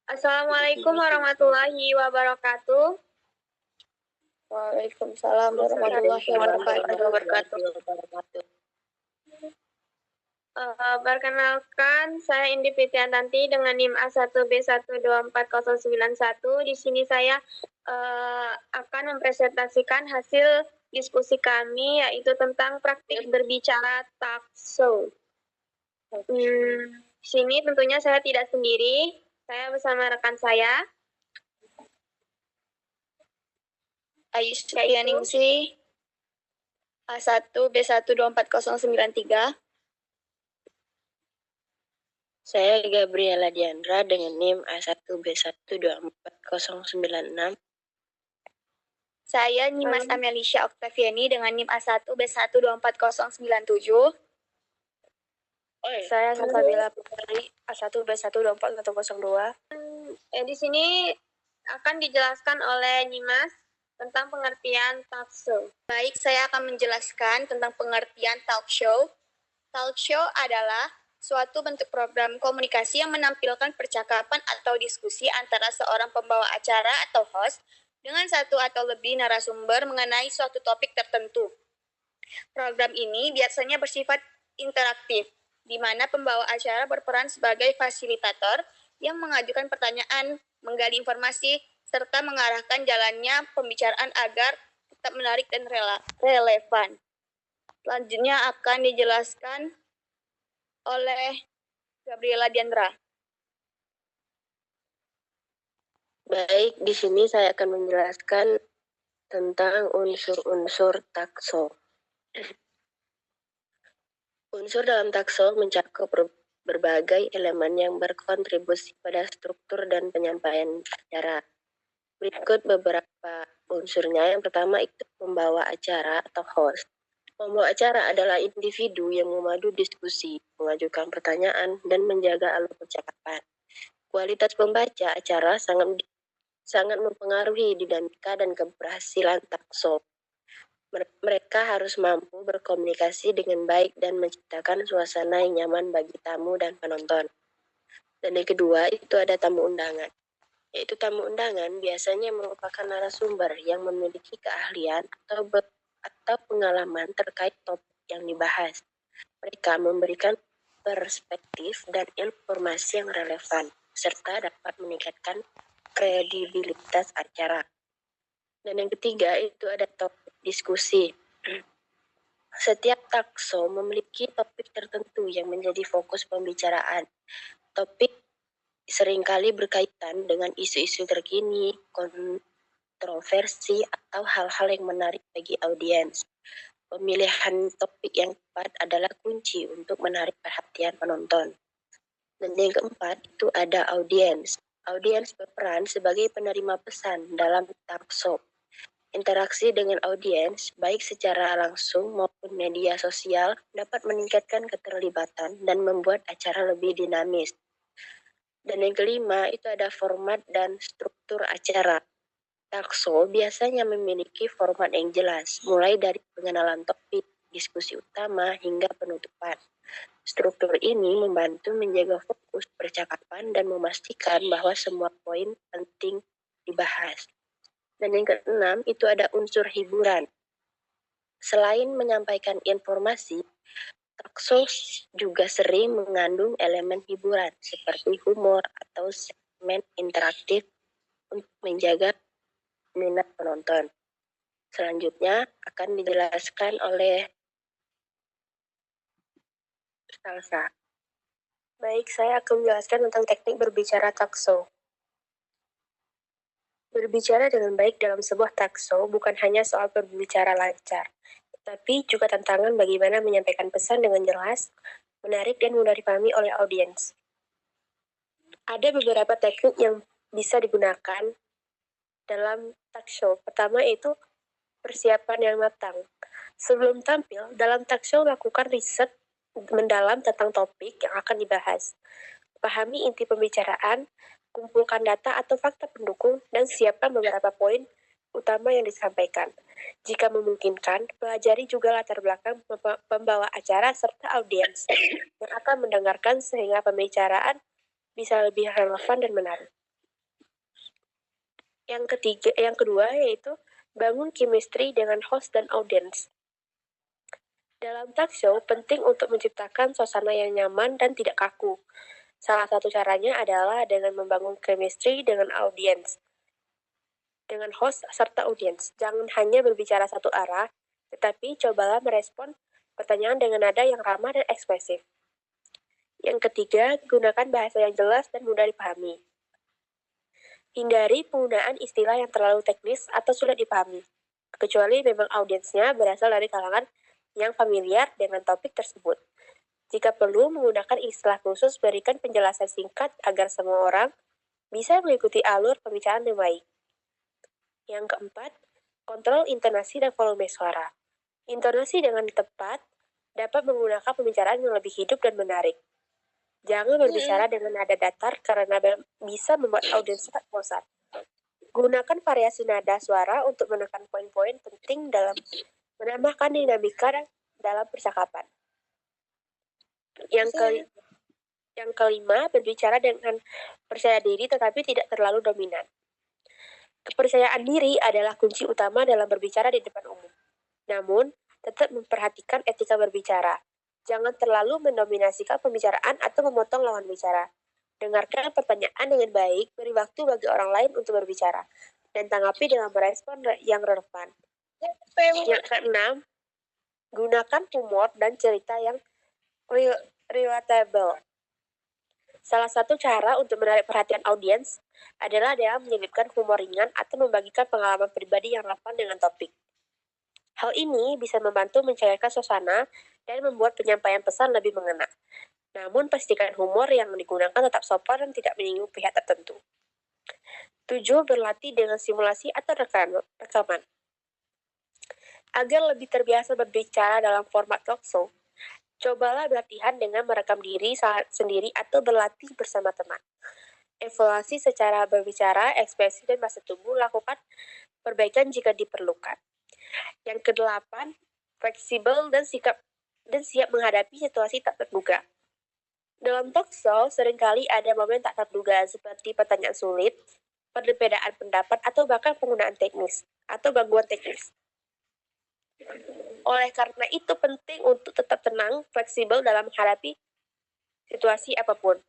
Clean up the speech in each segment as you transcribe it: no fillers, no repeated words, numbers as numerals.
Assalamualaikum warahmatullahi wabarakatuh. Waalaikumsalam warahmatullahi wabarakatuh. Perkenalkan, saya Indi Fitriantanti dengan NIM A1B1240091. Di sini saya akan mempresentasikan hasil diskusi kami, yaitu tentang praktik berbicara talk show. Di sini tentunya saya tidak sendiri, saya bersama rekan saya. Ayu Supriyaningsih, A1B1240093. Saya Gabriela Diandra dengan NIM A1B1240096. Saya Nyimas Amelisha Oktaviani dengan NIM A1B1240097. Saya Salsabila Putri, A1B1241102. Di sini akan dijelaskan oleh Nyimas tentang pengertian talk show. Baik, saya akan menjelaskan tentang pengertian talk show. Talk show adalah suatu bentuk program komunikasi yang menampilkan percakapan atau diskusi antara seorang pembawa acara atau host dengan satu atau lebih narasumber mengenai suatu topik tertentu. Program ini biasanya bersifat interaktif, di mana pembawa acara berperan sebagai fasilitator yang mengajukan pertanyaan, menggali informasi, serta mengarahkan jalannya pembicaraan agar tetap menarik dan relevan. Selanjutnya akan dijelaskan oleh Gabriela Diandra. Baik, di sini saya akan menjelaskan tentang unsur-unsur talk show. Unsur dalam talk show mencakup berbagai elemen yang berkontribusi pada struktur dan penyampaian acara. Berikut beberapa unsurnya. Yang pertama itu pembawa acara atau host. Pembawa acara adalah individu yang memadu diskusi, mengajukan pertanyaan, dan menjaga alur percakapan. Kualitas pembaca acara sangat mempengaruhi dinamika dan keberhasilan talk show. Mereka harus mampu berkomunikasi dengan baik dan menciptakan suasana yang nyaman bagi tamu dan penonton. Dan yang kedua itu ada tamu undangan. Yaitu tamu undangan biasanya merupakan narasumber yang memiliki keahlian atau pengalaman terkait topik yang dibahas. Mereka memberikan perspektif dan informasi yang relevan, serta dapat meningkatkan kredibilitas acara. Dan yang ketiga itu ada topik diskusi. Setiap talk show memiliki topik tertentu yang menjadi fokus pembicaraan. Topik seringkali berkaitan dengan isu-isu terkini, kontroversi, atau hal-hal yang menarik bagi audiens. Pemilihan topik yang tepat adalah kunci untuk menarik perhatian penonton. Dan yang keempat itu ada audiens. Audiens berperan sebagai penerima pesan dalam talk show. Interaksi dengan audiens, baik secara langsung maupun media sosial, dapat meningkatkan keterlibatan dan membuat acara lebih dinamis. Dan yang kelima itu ada format dan struktur acara. Talk show biasanya memiliki format yang jelas, mulai dari pengenalan topik, diskusi utama, hingga penutupan. Struktur ini membantu menjaga fokus percakapan dan memastikan bahwa semua poin penting dibahas. Dan yang keenam itu ada unsur hiburan. Selain menyampaikan informasi, talk show juga sering mengandung elemen hiburan seperti humor atau segmen interaktif untuk menjaga minat penonton. Selanjutnya akan dijelaskan oleh Salsa. Baik, saya akan menjelaskan tentang teknik berbicara talk show. Berbicara dengan baik dalam sebuah talk show bukan hanya soal berbicara lancar, tapi juga tantangan bagaimana menyampaikan pesan dengan jelas, menarik, dan mudah dipahami oleh audiens. Ada beberapa teknik yang bisa digunakan dalam talk show. Pertama itu persiapan yang matang. Sebelum tampil, dalam talk show lakukan riset mendalam tentang topik yang akan dibahas. Pahami inti pembicaraan, kumpulkan data atau fakta pendukung, dan siapkan beberapa poin utama yang disampaikan. Jika memungkinkan, pelajari juga latar belakang pembawa acara serta audiens yang akan mendengarkan sehingga pembicaraan bisa lebih relevan dan menarik. Yang kedua yaitu bangun chemistry dengan host dan audience. Dalam talk show, penting untuk menciptakan suasana yang nyaman dan tidak kaku. Salah satu caranya adalah dengan membangun chemistry dengan audience, dengan host serta audience. Jangan hanya berbicara satu arah, tetapi cobalah merespon pertanyaan dengan nada yang ramah dan ekspresif. Yang ketiga, gunakan bahasa yang jelas dan mudah dipahami. Hindari penggunaan istilah yang terlalu teknis atau sulit dipahami, kecuali memang audiensnya berasal dari kalangan yang familiar dengan topik tersebut. Jika perlu menggunakan istilah khusus, berikan penjelasan singkat agar semua orang bisa mengikuti alur pembicaraan dengan baik. Yang keempat, kontrol intonasi dan volume suara. Intonasi dengan tepat dapat menggunakan pembicaraan yang lebih hidup dan menarik. Jangan berbicara dengan nada datar karena bisa membuat audiens bosan. Gunakan variasi nada suara untuk menekan poin-poin penting dalam menambahkan dinamika dalam percakapan. Yang kelima, berbicara dengan percaya diri tetapi tidak terlalu dominan. Kepercayaan diri adalah kunci utama dalam berbicara di depan umum. Namun, tetap memperhatikan etika berbicara. Jangan terlalu mendominasikan pembicaraan atau memotong lawan bicara. Dengarkan pertanyaan dengan baik, beri waktu bagi orang lain untuk berbicara, dan tanggapi dengan merespon yang relevan. Yang keenam, gunakan humor dan cerita yang relatable. Salah satu cara untuk menarik perhatian audiens adalah dengan menyelipkan humor ringan atau membagikan pengalaman pribadi yang relevan dengan topik. Hal ini bisa membantu mencairkan suasana dan membuat penyampaian pesan lebih mengena. Namun, pastikan humor yang digunakan tetap sopan dan tidak menyinggung pihak tertentu. 7. Berlatih dengan simulasi atau rekaman. Agar lebih terbiasa berbicara dalam format talk show, cobalah berlatihan dengan merekam diri sendiri atau berlatih bersama teman. Evaluasi secara berbicara, ekspresi, dan bahasa tubuh, lakukan perbaikan jika diperlukan. Yang kedelapan, fleksibel dan siap menghadapi situasi tak terduga. Dalam talk show, seringkali ada momen tak terduga seperti pertanyaan sulit, perbedaan pendapat, atau bahkan penggunaan teknis atau gangguan teknis. Oleh karena itu penting untuk tetap tenang, fleksibel dalam menghadapi situasi apapun.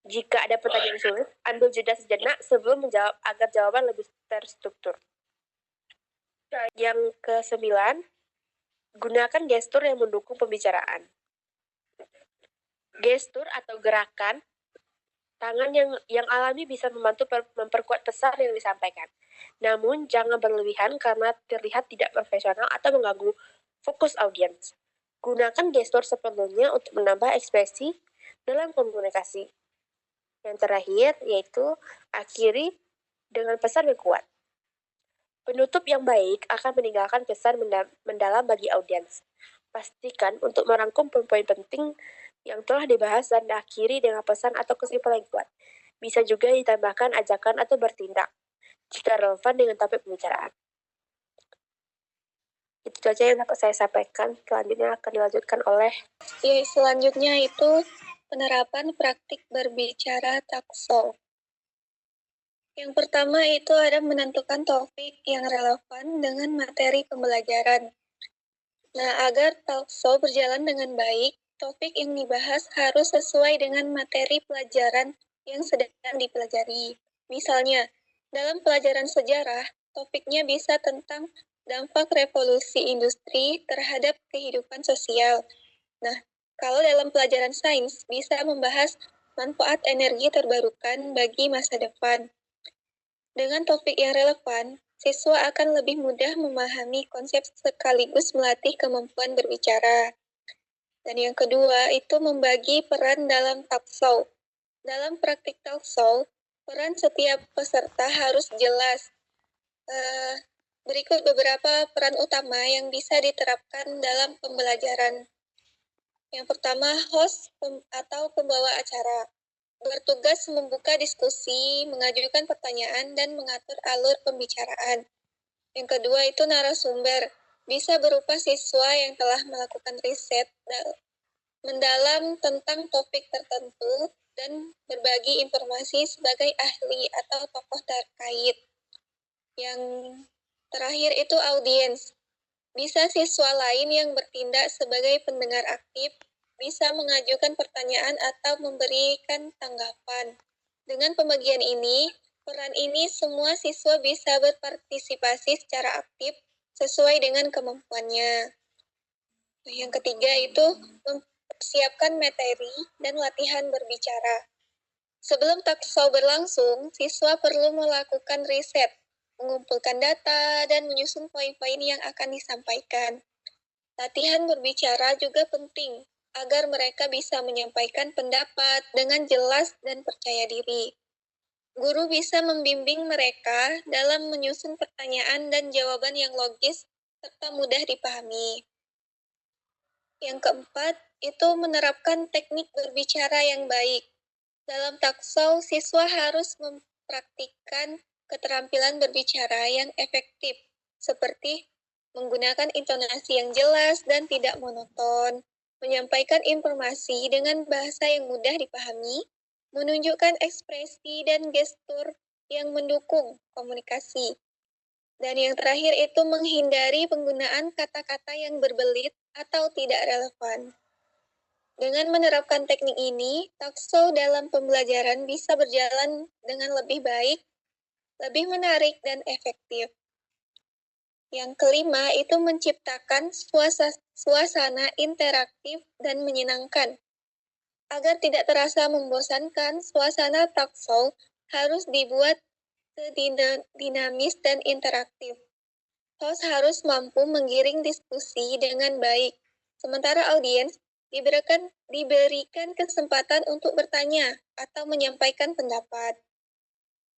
Jika ada pertanyaan sulit, ambil jeda sejenak sebelum menjawab agar jawaban lebih terstruktur. Yang ke-9, gunakan gestur yang mendukung pembicaraan. Gestur atau gerakan tangan yang alami bisa membantu memperkuat pesan yang disampaikan. Namun, jangan berlebihan karena terlihat tidak profesional atau mengganggu fokus audiens. Gunakan gestur sepenuhnya untuk menambah ekspresi dalam komunikasi. Yang terakhir, yaitu akhiri dengan pesan yang kuat. Penutup yang baik akan meninggalkan pesan mendalam bagi audiens. Pastikan untuk merangkum poin-poin penting yang telah dibahas dan akhiri dengan pesan atau kesimpulan yang kuat. Bisa juga ditambahkan ajakan atau bertindak jika relevan dengan topik pembicaraan. Itu saja yang dapat saya sampaikan. Selanjutnya akan dilanjutkan oleh... Selanjutnya itu penerapan praktik berbicara talk show. Yang pertama itu ada menentukan topik yang relevan dengan materi pembelajaran. Nah, agar talk show berjalan dengan baik, topik yang dibahas harus sesuai dengan materi pelajaran yang sedang dipelajari. Misalnya, dalam pelajaran sejarah, topiknya bisa tentang dampak revolusi industri terhadap kehidupan sosial. Nah, kalau dalam pelajaran sains, bisa membahas manfaat energi terbarukan bagi masa depan. Dengan topik yang relevan, siswa akan lebih mudah memahami konsep sekaligus melatih kemampuan berbicara. Dan yang kedua, itu membagi peran dalam talk show. Dalam praktik talk show, peran setiap peserta harus jelas. Berikut beberapa peran utama yang bisa diterapkan dalam pembelajaran. Yang pertama, host atau pembawa acara. Bertugas membuka diskusi, mengajukan pertanyaan, dan mengatur alur pembicaraan. Yang kedua itu narasumber. Bisa berupa siswa yang telah melakukan riset mendalam tentang topik tertentu dan berbagi informasi sebagai ahli atau tokoh terkait. Yang terakhir itu audiens. Bisa siswa lain yang bertindak sebagai pendengar aktif, bisa mengajukan pertanyaan atau memberikan tanggapan. Dengan pembagian ini, peran ini semua siswa bisa berpartisipasi secara aktif sesuai dengan kemampuannya. Yang ketiga itu mempersiapkan materi dan latihan berbicara. Sebelum talkshow berlangsung, siswa perlu melakukan riset, mengumpulkan data, dan menyusun poin-poin yang akan disampaikan. Latihan berbicara juga penting agar mereka bisa menyampaikan pendapat dengan jelas dan percaya diri. Guru bisa membimbing mereka dalam menyusun pertanyaan dan jawaban yang logis serta mudah dipahami. Yang keempat, itu menerapkan teknik berbicara yang baik. Dalam talkshow, siswa harus mempraktikkan keterampilan berbicara yang efektif, seperti menggunakan intonasi yang jelas dan tidak monoton, menyampaikan informasi dengan bahasa yang mudah dipahami, menunjukkan ekspresi dan gestur yang mendukung komunikasi. Dan yang terakhir itu menghindari penggunaan kata-kata yang berbelit atau tidak relevan. Dengan menerapkan teknik ini, talkshow dalam pembelajaran bisa berjalan dengan lebih baik, lebih menarik, dan efektif. Yang kelima itu menciptakan suasana interaktif dan menyenangkan. Agar tidak terasa membosankan, suasana talkshow harus dibuat dinamis dan interaktif. Host harus mampu menggiring diskusi dengan baik, sementara audiens diberikan kesempatan untuk bertanya atau menyampaikan pendapat.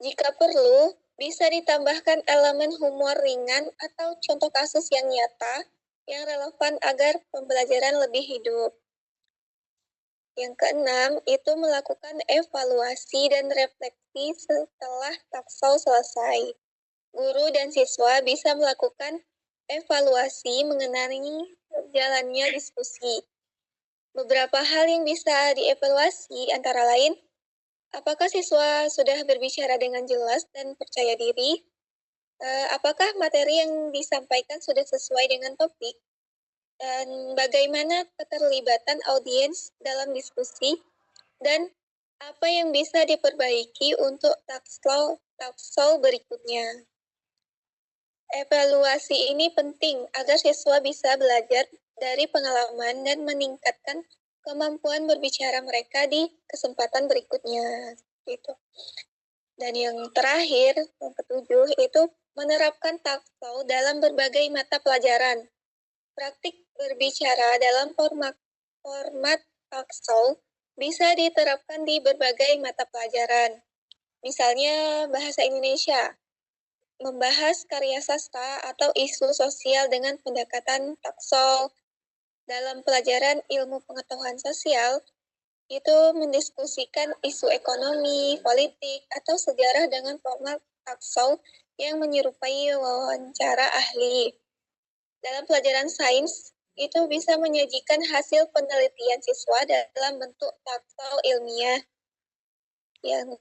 Jika perlu, bisa ditambahkan elemen humor ringan atau contoh kasus yang nyata yang relevan agar pembelajaran lebih hidup. Yang keenam, itu melakukan evaluasi dan refleksi setelah talkshow selesai. Guru dan siswa bisa melakukan evaluasi mengenai jalannya diskusi. Beberapa hal yang bisa dievaluasi antara lain, apakah siswa sudah berbicara dengan jelas dan percaya diri? Apakah materi yang disampaikan sudah sesuai dengan topik? Dan bagaimana keterlibatan audiens dalam diskusi? Dan apa yang bisa diperbaiki untuk talkshow berikutnya? Evaluasi ini penting agar siswa bisa belajar dari pengalaman dan meningkatkan kemampuan berbicara mereka di kesempatan berikutnya. Gitu. Dan yang terakhir, yang ketujuh, itu menerapkan talkshow dalam berbagai mata pelajaran. Praktik berbicara dalam format talkshow bisa diterapkan di berbagai mata pelajaran. Misalnya bahasa Indonesia, membahas karya sastra atau isu sosial dengan pendekatan talkshow. Dalam pelajaran ilmu pengetahuan sosial, itu mendiskusikan isu ekonomi, politik, atau sejarah dengan format talkshow yang menyerupai wawancara ahli. Dalam pelajaran sains, itu bisa menyajikan hasil penelitian siswa dalam bentuk talkshow ilmiah. Yang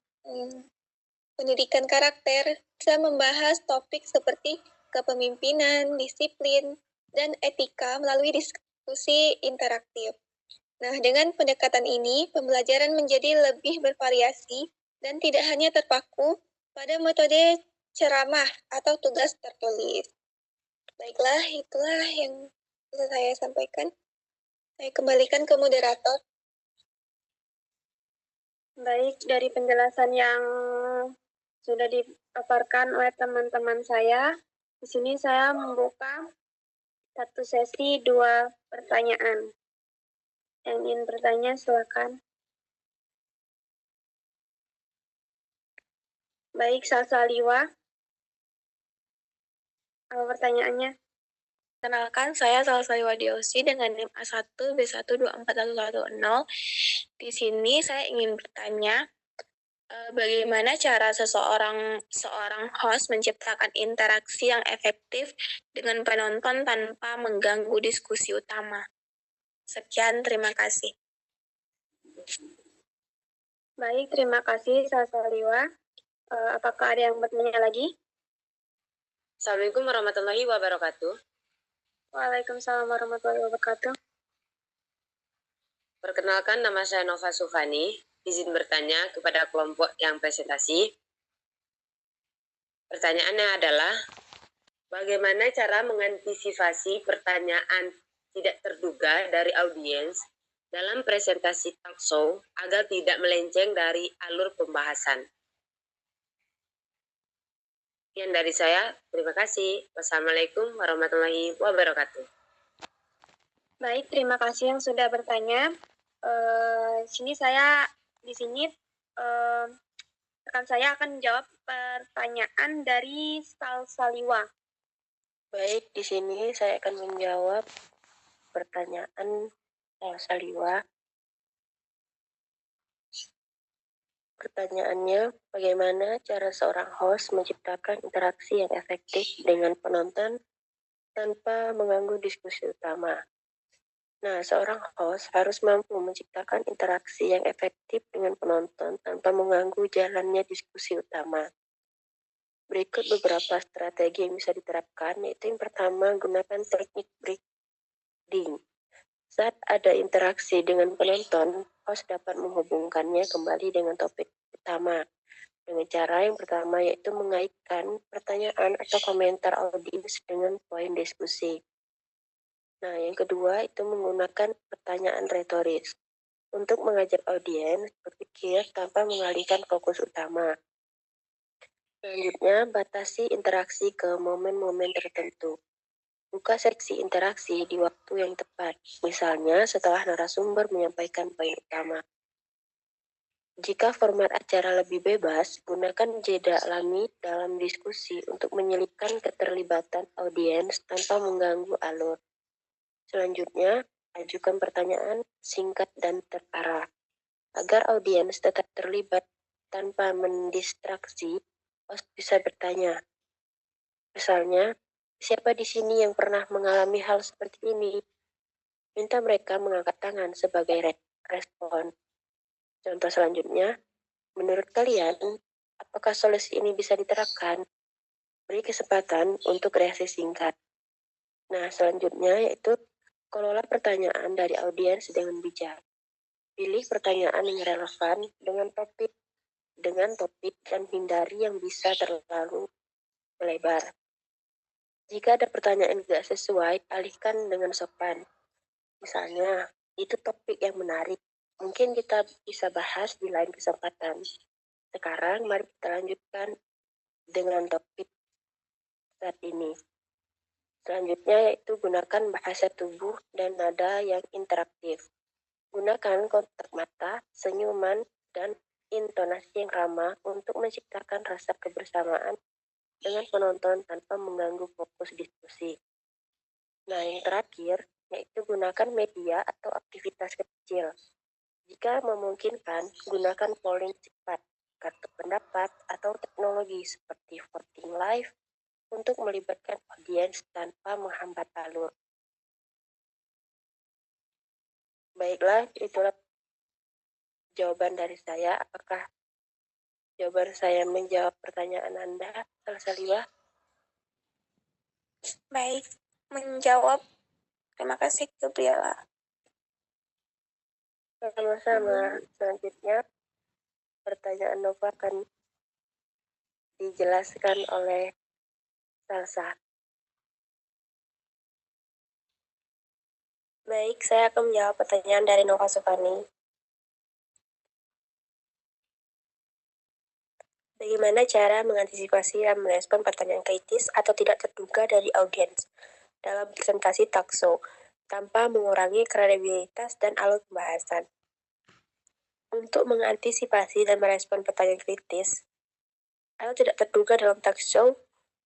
pendidikan karakter bisa membahas topik seperti kepemimpinan, disiplin, dan etika melalui diskusi interaktif. Nah, dengan pendekatan ini, pembelajaran menjadi lebih bervariasi dan tidak hanya terpaku pada metode ceramah atau tugas tertulis. Baiklah, itulah yang bisa saya sampaikan. Saya kembalikan ke moderator. Baik, dari penjelasan yang sudah dipaparkan oleh teman-teman saya, di sini saya membuka satu sesi 2 pertanyaan. Yang ingin bertanya, silakan. Baik, Salsa Liwa. Apa pertanyaannya? Kenalkan, saya Salsa Liwadiosi dengan NIM A1B1241110. Di sini saya ingin bertanya, bagaimana cara seorang host menciptakan interaksi yang efektif dengan penonton tanpa mengganggu diskusi utama. Sekian, terima kasih. Baik, terima kasih Sasaliwa. Apakah ada yang bertanya lagi? Assalamualaikum warahmatullahi wabarakatuh. Waalaikumsalam warahmatullahi wabarakatuh. Perkenalkan, nama saya Nova Sufani. Izin bertanya kepada kelompok yang presentasi. Pertanyaannya adalah, bagaimana cara mengantisipasi pertanyaan tidak terduga dari audiens dalam presentasi talk show agar tidak melenceng dari alur pembahasan? Sekian dari saya, terima kasih. Wassalamualaikum warahmatullahi wabarakatuh. Baik, terima kasih yang sudah bertanya. Di sini rekan saya akan menjawab pertanyaan dari Saliwa. Baik, di sini saya akan menjawab pertanyaan Saliwa. Pertanyaannya, bagaimana cara seorang host menciptakan interaksi yang efektif dengan penonton tanpa mengganggu diskusi utama? Nah, seorang host harus mampu menciptakan interaksi yang efektif dengan penonton tanpa mengganggu jalannya diskusi utama. Berikut beberapa strategi yang bisa diterapkan, yaitu yang pertama, gunakan teknik breathing. Saat ada interaksi dengan penonton, host dapat menghubungkannya kembali dengan topik utama. Dengan cara yang pertama, yaitu mengaitkan pertanyaan atau komentar audiens dengan poin diskusi. Nah, yang kedua itu menggunakan pertanyaan retoris untuk mengajak audiens berpikir tanpa mengalihkan fokus utama. Selanjutnya, batasi interaksi ke momen-momen tertentu. Buka seksi interaksi di waktu yang tepat, misalnya setelah narasumber menyampaikan poin utama. Jika format acara lebih bebas, gunakan jeda alami dalam diskusi untuk menyelipkan keterlibatan audiens tanpa mengganggu alur. Selanjutnya, ajukan pertanyaan singkat dan terarah. Agar audiens tetap terlibat tanpa mendistraksi, host bisa bertanya. Misalnya, siapa di sini yang pernah mengalami hal seperti ini? Minta mereka mengangkat tangan sebagai respon. Contoh selanjutnya, menurut kalian, apakah solusi ini bisa diterapkan? Beri kesempatan untuk reaksi singkat. Nah, selanjutnya yaitu kelola pertanyaan dari audiens dengan bijak. Pilih pertanyaan yang relevan dengan topik dan hindari yang bisa terlalu melebar. Jika ada pertanyaan yang tidak sesuai, alihkan dengan sopan. Misalnya, itu topik yang menarik. Mungkin kita bisa bahas di lain kesempatan. Sekarang mari kita lanjutkan dengan topik saat ini. Selanjutnya yaitu gunakan bahasa tubuh dan nada yang interaktif. Gunakan kontak mata, senyuman, dan intonasi yang ramah untuk menciptakan rasa kebersamaan dengan penonton tanpa mengganggu fokus diskusi. Nah, yang terakhir, yaitu gunakan media atau aktivitas kecil. Jika memungkinkan, gunakan polling cepat, kartu pendapat, atau teknologi seperti voting live untuk melibatkan audiens tanpa menghambat alur. Baiklah, itulah jawaban dari saya. Apakah jawaban saya menjawab pertanyaan Anda, Saliwa? Baik, menjawab. Terima kasih, Gabriela. Sama-sama. Selanjutnya, pertanyaan Nova akan dijelaskan oleh Salsa. Baik, saya akan menjawab pertanyaan dari Nova Sufani. Bagaimana cara mengantisipasi dan merespon pertanyaan kritis atau tidak terduga dari audiens dalam presentasi talk show tanpa mengurangi kredibilitas dan alur pembahasan? Untuk mengantisipasi dan merespon pertanyaan kritis atau tidak terduga dalam talk show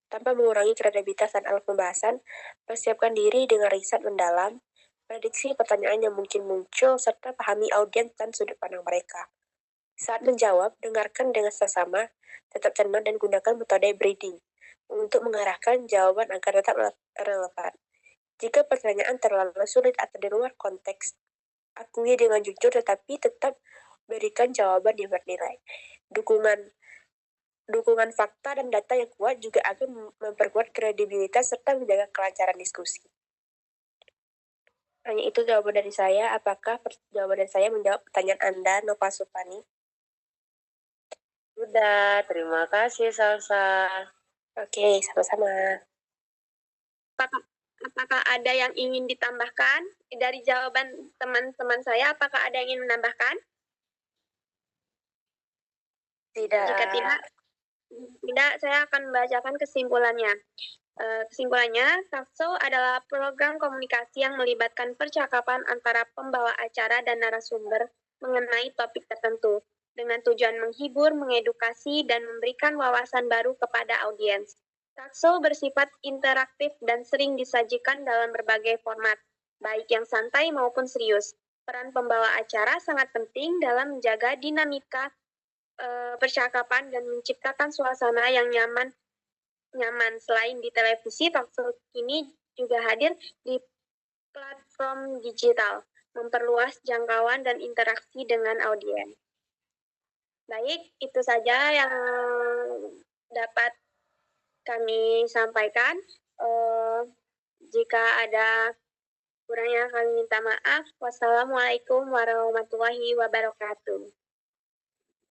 tanpa mengurangi kredibilitas dan alur pembahasan, persiapkan diri dengan riset mendalam, prediksi pertanyaan yang mungkin muncul, serta pahami audiens dan sudut pandang mereka. Saat menjawab, dengarkan dengan seksama, tetap tenang dan gunakan metode breathing untuk mengarahkan jawaban agar tetap relevan. Jika pertanyaan terlalu sulit atau di luar konteks, akui dengan jujur tetapi tetap berikan jawaban yang bernilai. Dukungan fakta dan data yang kuat juga akan memperkuat kredibilitas serta menjaga kelancaran diskusi. Hanya itu jawaban dari saya. Apakah jawaban dari saya menjawab pertanyaan Anda, Nova Supani? Sudah, terima kasih Salsa. Oke, sama-sama. Apakah ada yang ingin ditambahkan dari jawaban teman-teman saya? Apakah ada yang ingin menambahkan? Tidak. Jika tidak, saya akan membacakan kesimpulannya. Kesimpulannya, Takso adalah program komunikasi yang melibatkan percakapan antara pembawa acara dan narasumber mengenai topik tertentu, dengan tujuan menghibur, mengedukasi, dan memberikan wawasan baru kepada audiens. Takso bersifat interaktif dan sering disajikan dalam berbagai format, baik yang santai maupun serius. Peran pembawa acara sangat penting dalam menjaga dinamika percakapan dan menciptakan suasana yang nyaman. Selain di televisi, talkshow kini juga hadir di platform digital, memperluas jangkauan dan interaksi dengan audiens. Baik, itu saja yang dapat kami sampaikan. Jika ada kurangnya kami minta maaf. Wassalamualaikum warahmatullahi wabarakatuh.